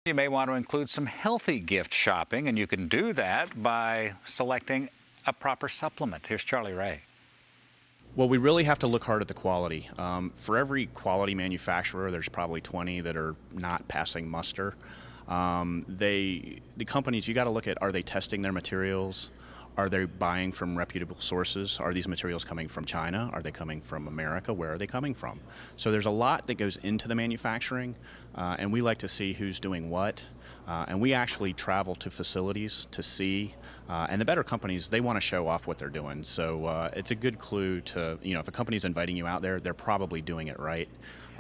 You may want to include some healthy gift shopping, and you can do that by selecting a proper supplement. Here's Charlie Ray. Well, we really have to look hard at the quality. For every quality manufacturer, there's probably 20 that are not passing muster. The companies, you got to look at, are they testing their materials? Are they buying from reputable sources? Are these materials coming from China? Are they coming from America? Where are they coming from? So there's a lot that goes into the manufacturing, and we like to see who's doing what. And we actually travel to facilities to see, and the better companies, they want to show off what they're doing. So it's a good clue to, if a company's inviting you out there, they're probably doing it right.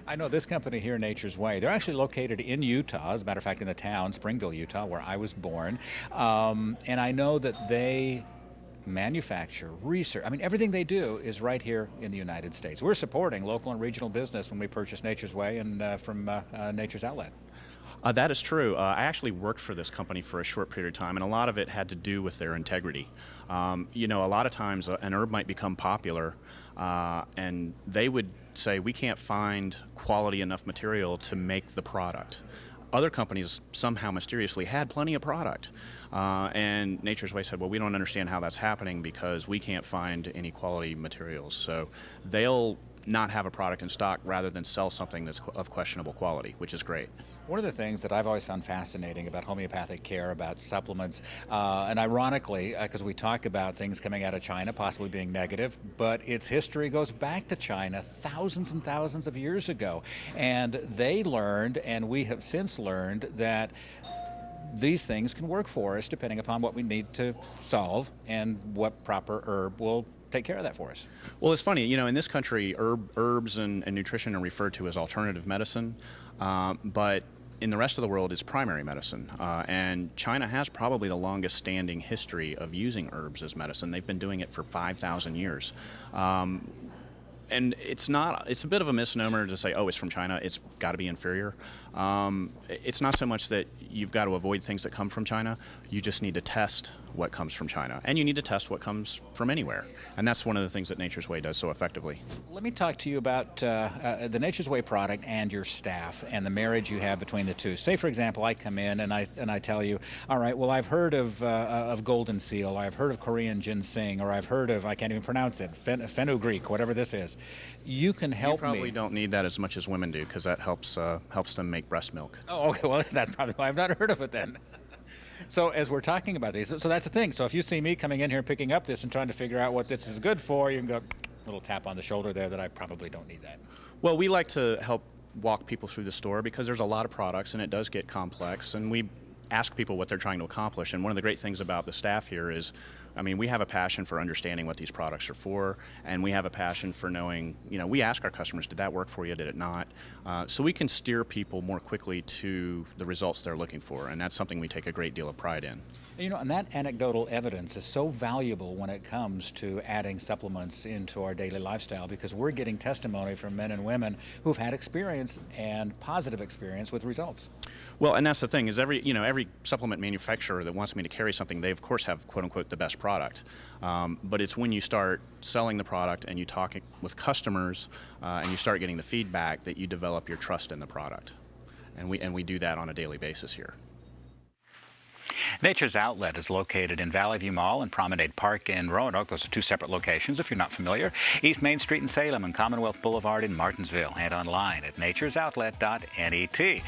I know this company here, Nature's Way. They're actually located in Utah, as a matter of fact, in the town, Springville, Utah, where I was born. And I know that they manufacture, research. I mean, everything they do is right here in the United States. We're supporting local and regional business when we purchase Nature's Way and from Nature's Outlet. That is true. I actually worked for this company for a short period of time, and a lot of it had to do with their integrity. A lot of times an herb might become popular, and they would say, we can't find quality enough material to make the product. Other companies somehow mysteriously had plenty of product. And Nature's Way said, well, we don't understand how that's happening because we can't find any quality materials. So they'll not have a product in stock rather than sell something that's of questionable quality, which is great. One of the things that I've always found fascinating about homeopathic care, about supplements, and ironically, because we talk about things coming out of China possibly being negative, but its history goes back to China thousands and thousands of years ago. And they learned, and we have since learned, that these things can work for us depending upon what we need to solve and what proper herb will take care of that for us. Well, it's funny, in this country, herbs and nutrition are referred to as alternative medicine, but in the rest of the world, it's primary medicine. And China has probably the longest standing history of using herbs as medicine. They've been doing it for 5,000 years. And it's a bit of a misnomer to say, oh, it's from China, it's got to be inferior. It's not so much that you've got to avoid things that come from China, you just need to test what comes from China. And you need to test what comes from anywhere. And that's one of the things that Nature's Way does so effectively. Let me talk to you about the Nature's Way product and your staff and the marriage you have between the two. Say, for example, I come in and I tell you, all right, well, I've heard of Golden Seal, I've heard of Korean ginseng, or I've heard of, I can't even pronounce it, fenugreek, whatever this is. You can help me. You probably don't need that as much as women do because that helps them make breast milk. Oh, okay, well, that's probably why I've not heard of it then. So as we're talking about these, so that's the thing. So if you see me coming in here and picking up this and trying to figure out what this is good for, you can go, little tap on the shoulder there that I probably don't need that. Well, we like to help walk people through the store because there's a lot of products and it does get complex, and we ask people what they're trying to accomplish. And one of the great things about the staff here is, we have a passion for understanding what these products are for, and we have a passion for knowing, we ask our customers, did that work for you, did it not? So we can steer people more quickly to the results they're looking for, and that's something we take a great deal of pride in. And that anecdotal evidence is so valuable when it comes to adding supplements into our daily lifestyle, because we're getting testimony from men and women who've had experience and positive experience with results. Well, and that's the thing is every supplement manufacturer that wants me to carry something, they of course have quote unquote the best product. But it's when you start selling the product and you talk with customers and you start getting the feedback that you develop your trust in the product. And we do that on a daily basis here. Nature's Outlet is located in Valley View Mall and Promenade Park in Roanoke. Those are two separate locations if you're not familiar. East Main Street in Salem and Commonwealth Boulevard in Martinsville, and online at naturesoutlet.net.